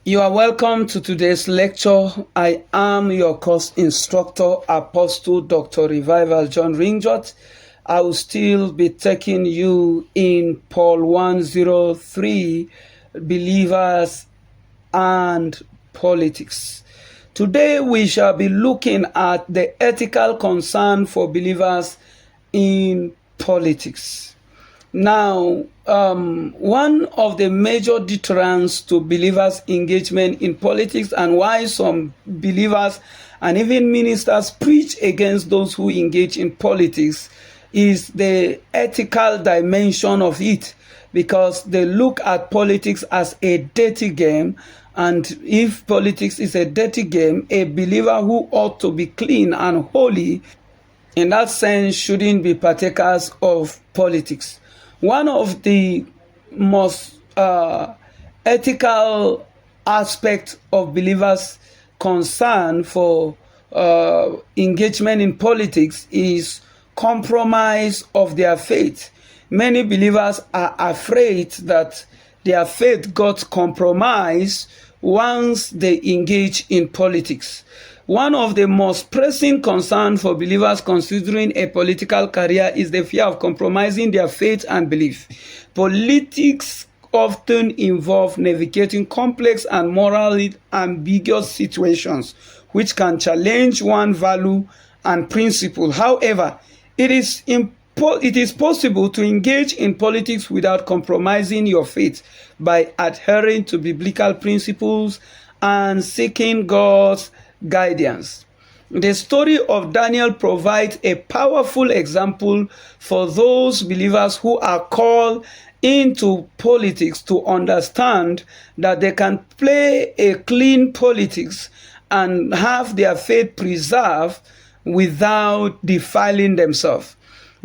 You are welcome to today's lecture. I am your course instructor, Apostle Dr. Revival John Ringjot. I will still be taking you in POL 103, Believers and Politics. Today we shall be looking at the ethical concern for believers in politics. Now, one of the major deterrents to believers' engagement in politics, and why some believers and even ministers preach against those who engage in politics, is the ethical dimension of it, because they look at politics as a dirty game. And if politics is a dirty game, a believer who ought to be clean and holy in that sense shouldn't be partakers of politics. One of the most ethical aspects of believers' concern for engagement in politics is compromise of their faith. Many believers are afraid that their faith got compromised once they engage in politics. One of the most pressing concerns for believers considering a political career is the fear of compromising their faith and belief. Politics often involve navigating complex and morally ambiguous situations, which can challenge one's value and principle. However, it is possible to engage in politics without compromising your faith by adhering to biblical principles and seeking God's guidance. The story of Daniel provides a powerful example for those believers who are called into politics to understand that they can play a clean politics and have their faith preserved without defiling themselves.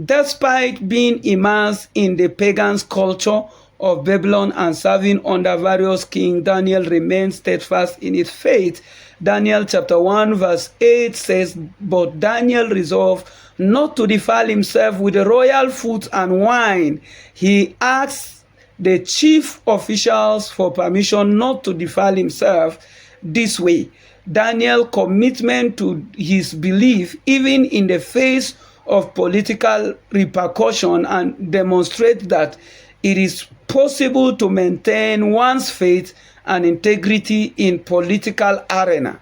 Despite being immersed in the pagan culture of Babylon and serving under various kings, Daniel remained steadfast in his faith. Daniel chapter 1 verse 8 says, "But Daniel resolved not to defile himself with the royal food and wine. He asked the chief officials for permission not to defile himself this way." Daniel's commitment to his belief, even in the face of political repercussion, and demonstrate that it is possible to maintain one's faith and integrity in political arena.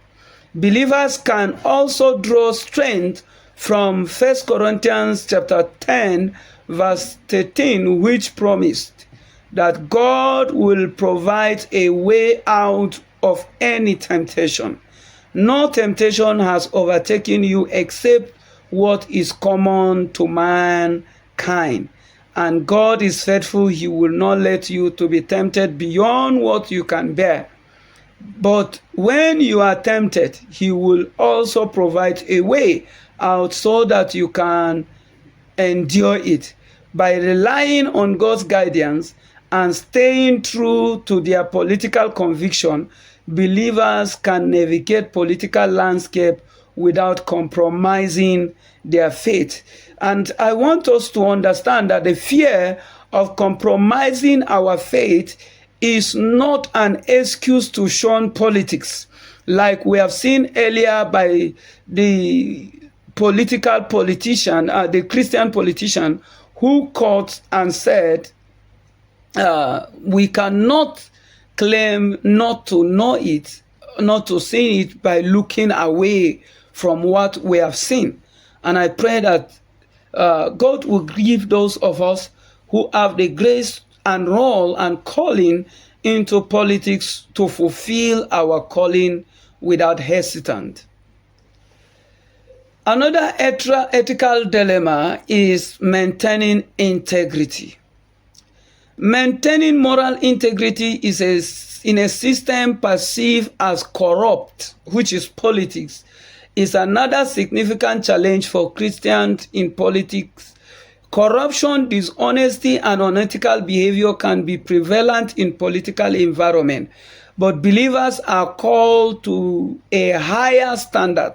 Believers can also draw strength from 1 Corinthians chapter 10 verse 13, which promised that God will provide a way out of any temptation. No temptation has overtaken you except what is common to mankind. And God is faithful. He will not let you to be tempted beyond what you can bear. But when you are tempted, He will also provide a way out so that you can endure it. By relying on God's guidance and staying true to their political conviction, believers can navigate political landscape without compromising their faith. And I want us to understand that the fear of compromising our faith is not an excuse to shun politics, like we have seen earlier by the the Christian politician who caught and said, we cannot claim not to know it, not to see it by looking away from what we have seen. And I pray that God will give those of us who have the grace and role and calling into politics to fulfill our calling without hesitant. Another ethical dilemma is maintaining integrity. Maintaining moral integrity is in a system perceived as corrupt, which is politics, is another significant challenge for Christians in politics. Corruption, dishonesty, and unethical behavior can be prevalent in political environment, but believers are called to a higher standard.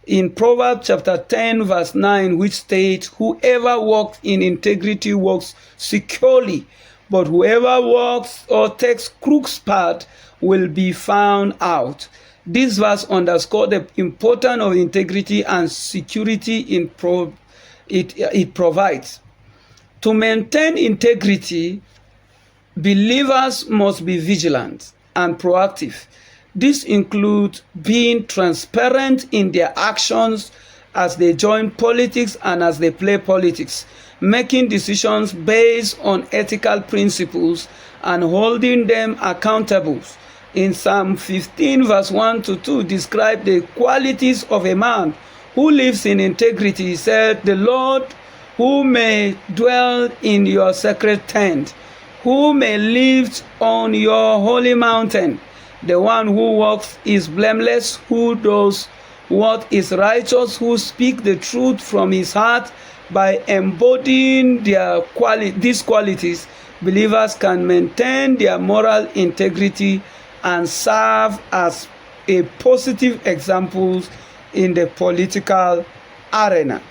In Proverbs chapter 10 verse 9, which states, "Whoever walks in integrity walks securely, but whoever walks or takes crook's path will be found out. This verse underscores the importance of integrity and security it provides. To maintain integrity, believers must be vigilant and proactive. This includes being transparent in their actions as they join politics and as they play politics, making decisions based on ethical principles and holding them accountable. In Psalm 15 verse 1 to 2 describe the qualities of a man who lives in integrity. He said, "The Lord who may dwell in your sacred tent, who may live on your holy mountain. The one who walks is blameless, who does what is righteous, who speaks the truth from his heart." By embodying these qualities, believers can maintain their moral integrity and serve as a positive example in the political arena.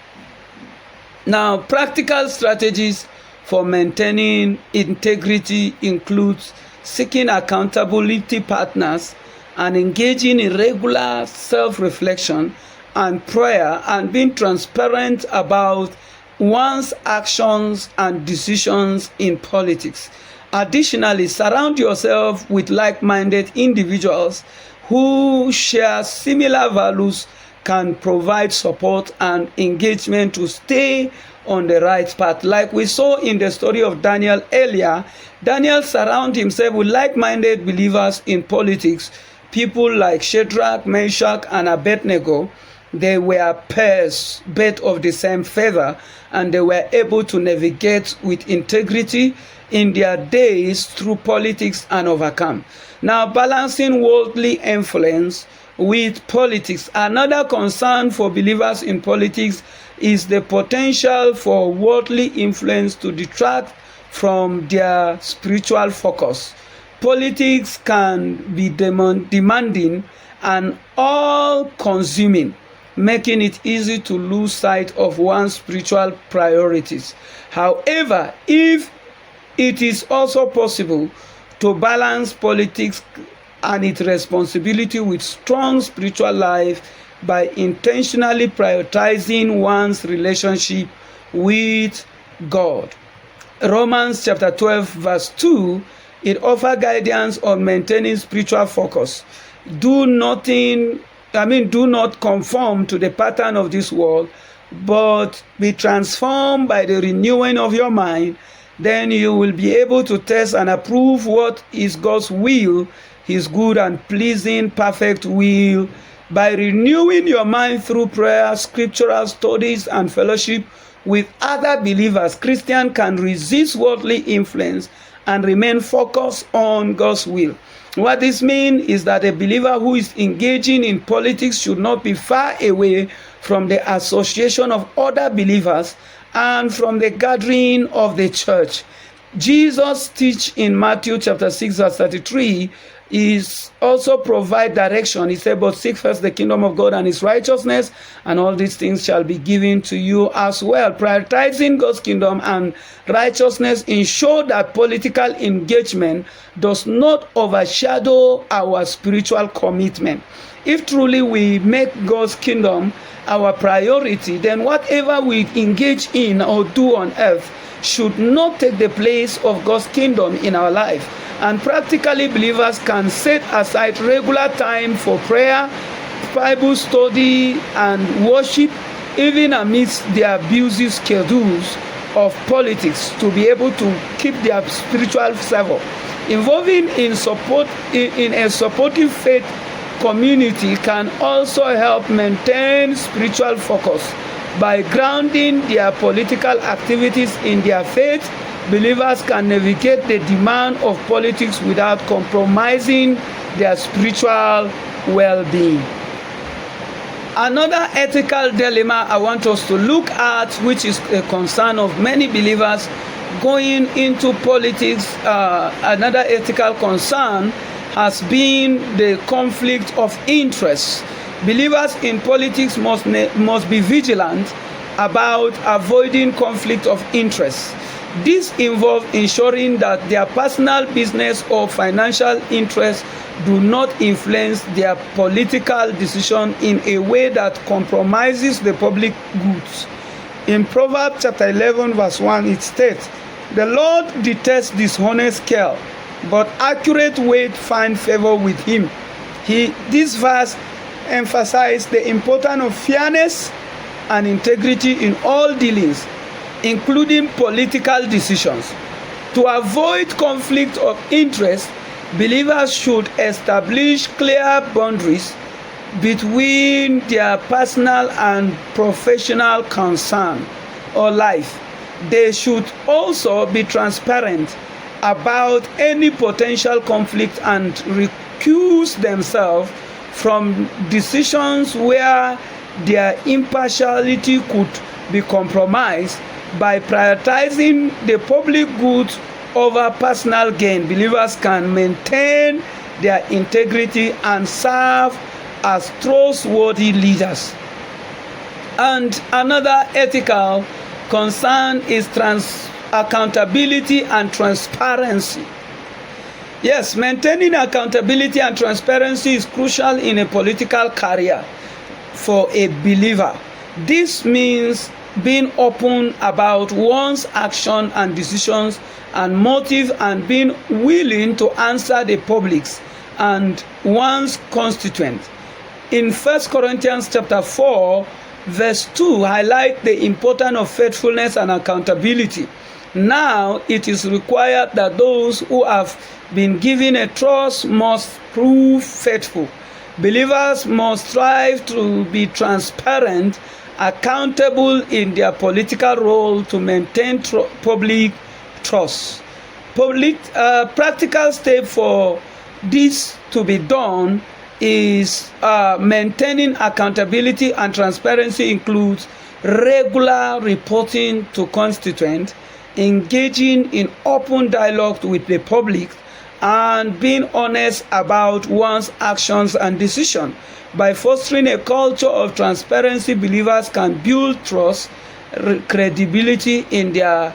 Now, practical strategies for maintaining integrity includes seeking accountability partners and engaging in regular self-reflection and prayer, and being transparent about one's actions and decisions in politics. Additionally, surround yourself with like-minded individuals who share similar values can provide support and engagement to stay on the right path. Like we saw in the story of Daniel earlier, Daniel surrounded himself with like-minded believers in politics, people like Shadrach, Meshach, and Abednego. They were pairs, birds of the same feather, and they were able to navigate with integrity in their days through politics and overcome. Now, balancing worldly influence with politics. Another concern for believers in politics is the potential for worldly influence to detract from their spiritual focus. Politics can be demanding and all-consuming, making it easy to lose sight of one's spiritual priorities. However, if it is also possible to balance politics and its responsibility with strong spiritual life by intentionally prioritizing one's relationship with God. Romans chapter 12 verse 2, it offers guidance on maintaining spiritual focus. Do not conform to the pattern of this world, but be transformed by the renewing of your mind. Then you will be able to test and approve what is God's will, his good and pleasing, perfect will. By renewing your mind through prayer, scriptural studies, and fellowship with other believers, Christians can resist worldly influence and remain focused on God's will. What this means is that a believer who is engaging in politics should not be far away from the association of other believers and from the gathering of the church. Jesus teach in Matthew chapter 6 verse 33 is also provide direction. He said, "But seek first the kingdom of God and his righteousness, and all these things shall be given to you as well." Prioritizing God's kingdom and righteousness ensure that political engagement does not overshadow our spiritual commitment. If truly we make God's kingdom our priority, then whatever we engage in or do on earth should not take the place of God's kingdom in our life. And practically, believers can set aside regular time for prayer, Bible study, and worship, even amidst their busy schedules of politics, to be able to keep their spiritual fervor. Involving in a supportive faith community can also help maintain spiritual focus. By grounding their political activities in their faith, believers can navigate the demand of politics without compromising their spiritual well-being. Another ethical dilemma I want us to look at, which is a concern of many believers going into politics, another ethical concern has been the conflict of interest. Believers in politics must be vigilant about avoiding conflict of interest. This involves ensuring that their personal business or financial interests do not influence their political decision in a way that compromises the public goods. In Proverbs chapter 11 verse 1 it states, "The Lord detests dishonest care, but accurate weight find favor with him." This verse emphasizes the importance of fairness and integrity in all dealings, including political decisions. To avoid conflict of interest, believers should establish clear boundaries between their personal and professional concern or life. They should also be transparent about any potential conflict and recuse themselves from decisions where their impartiality could be compromised. By prioritizing the public good over personal gain, believers can maintain their integrity and serve as trustworthy leaders. And another ethical concern is accountability and transparency. Yes, maintaining accountability and transparency is crucial in a political career for a believer. This means being open about one's action and decisions and motive, and being willing to answer the public's and one's constituents. In 1 Corinthians chapter 4 verse 2 highlight the importance of faithfulness and accountability. Now it is required that those who have been given a trust must prove faithful. Believers must strive to be transparent, accountable in their political role to maintain public trust. Practical step for this to be done is maintaining accountability and transparency includes regular reporting to constituents, engaging in open dialogue with the public, and being honest about one's actions and decisions. By fostering a culture of transparency, believers can build trust, credibility in their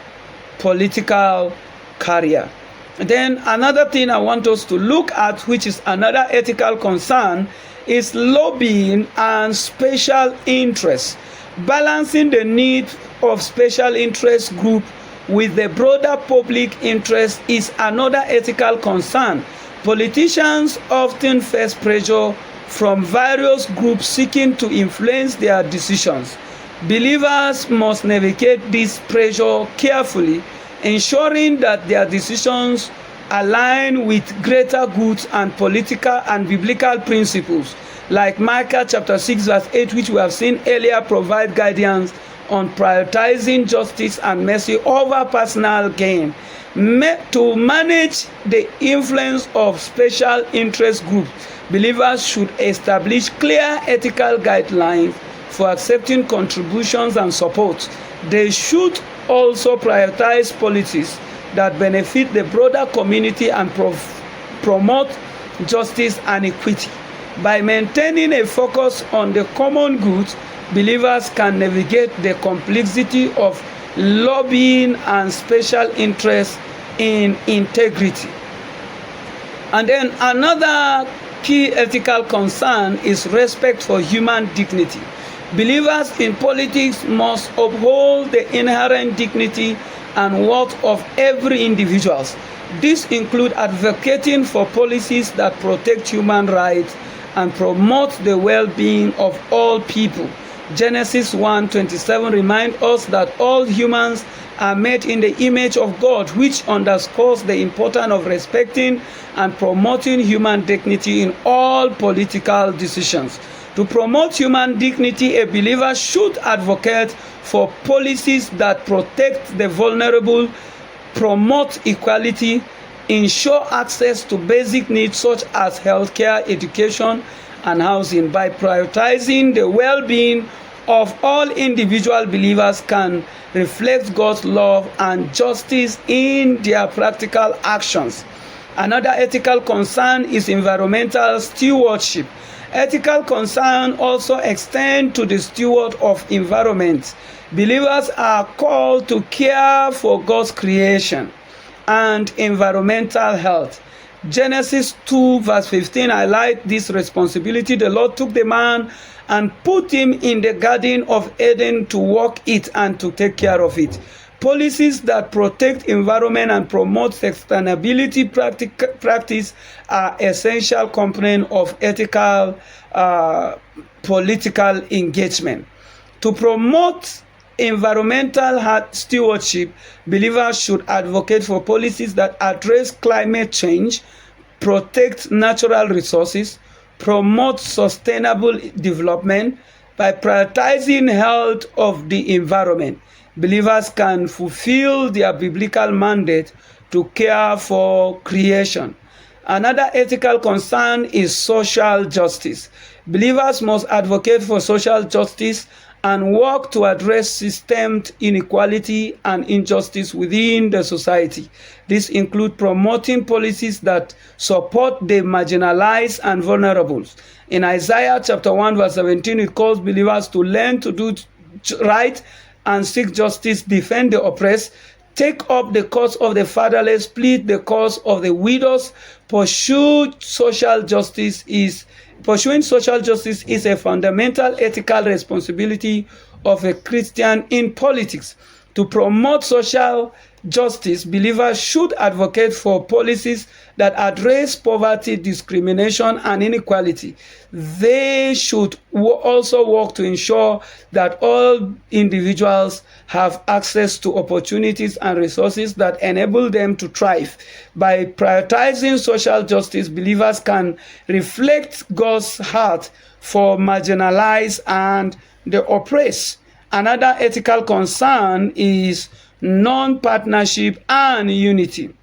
political career. Then another thing I want us to look at, which is another ethical concern, is lobbying and special interests. Balancing the need of special interest group with the broader public interest is another ethical concern. Politicians often face pressure from various groups seeking to influence their decisions. Believers must navigate this pressure carefully, ensuring that their decisions align with greater goods and political and biblical principles, like Micah chapter 6 verse 8, which we have seen earlier, provide guidance on prioritizing justice and mercy over personal gain. To manage the influence of special interest groups, believers should establish clear ethical guidelines for accepting contributions and support. They should also prioritize policies that benefit the broader community and promote justice and equity. By maintaining a focus on the common good, believers can navigate the complexity of lobbying and special interests in integrity. And then another key ethical concern is respect for human dignity. Believers in politics must uphold the inherent dignity and worth of every individual. This includes advocating for policies that protect human rights and promote the well-being of all people. Genesis 1:27 reminds us that all humans are made in the image of God, which underscores the importance of respecting and promoting human dignity in all political decisions. To promote human dignity, a believer should advocate for policies that protect the vulnerable, promote equality, ensure access to basic needs such as healthcare, education, and housing. By prioritizing the well-being of all individual believers can reflect God's love and justice in their practical actions. Another ethical concern is environmental stewardship. Ethical concern also extend to the steward of environment. Believers are called to care for God's creation and environmental health. Genesis 2 verse 15 highlights this responsibility. The Lord took the man and put him in the Garden of Eden to walk it and to take care of it. Policies that protect environment and promote sustainability practice are essential component of ethical political engagement. To promote environmental stewardship, believers should advocate for policies that address climate change, protect natural resources, promote sustainable development. By prioritizing health of the environment, believers can fulfill their biblical mandate to care for creation. Another ethical concern is social justice. Believers must advocate for social justice and work to address systemed inequality and injustice within the society. This includes promoting policies that support the marginalized and vulnerable. In Isaiah chapter 1 verse 17, it calls believers to learn to do right and seek justice, defend the oppressed, take up the cause of the fatherless, plead the cause of the widows. Pursuing social justice is a fundamental ethical responsibility of a Christian in politics. To promote social justice, believers should advocate for policies that address poverty, discrimination, and inequality. They should also work to ensure that all individuals have access to opportunities and resources that enable them to thrive. By prioritizing social justice, believers can reflect God's heart for marginalized and the oppressed. Another ethical concern is non-partnership and unity.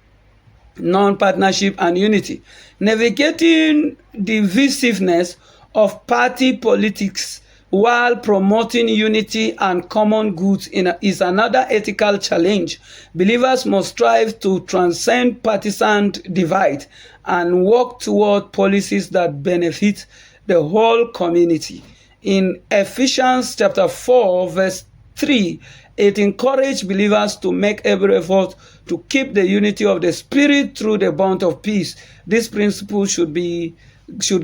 Non-partnership and unity. Navigating the divisiveness of party politics while promoting unity and common goods is another ethical challenge. Believers must strive to transcend partisan divide and work toward policies that benefit the whole community. In Ephesians chapter 4 verse 3, it encouraged believers to make every effort to keep the unity of the Spirit through the bond of peace. This principle should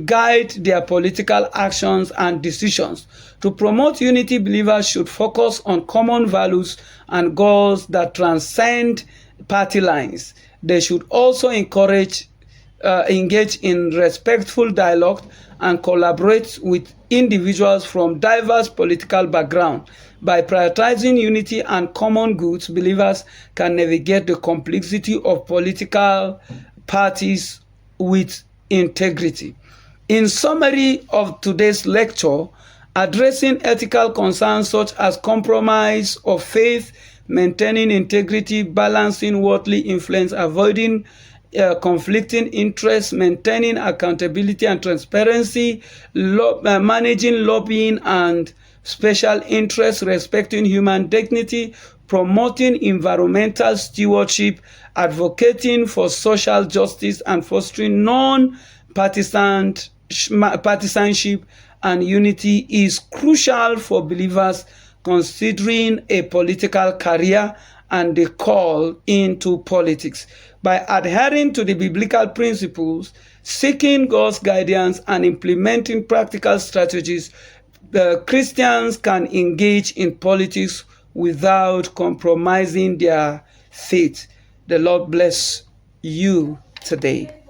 guide their political actions and decisions. To promote unity, believers should focus on common values and goals that transcend party lines. They should also engage in respectful dialogue and collaborate with individuals from diverse political backgrounds. By prioritizing unity and common goods, believers can navigate the complexity of political parties with integrity. In summary of today's lecture, addressing ethical concerns such as compromise of faith, maintaining integrity, balancing worldly influence, avoiding conflicting interests, maintaining accountability and transparency, managing lobbying and special interests, respecting human dignity, promoting environmental stewardship, advocating for social justice, and fostering partisanship and unity is crucial for believers considering a political career and the call into politics. By adhering to the biblical principles, seeking God's guidance, and implementing practical strategies, the Christians can engage in politics without compromising their faith. The Lord bless you today.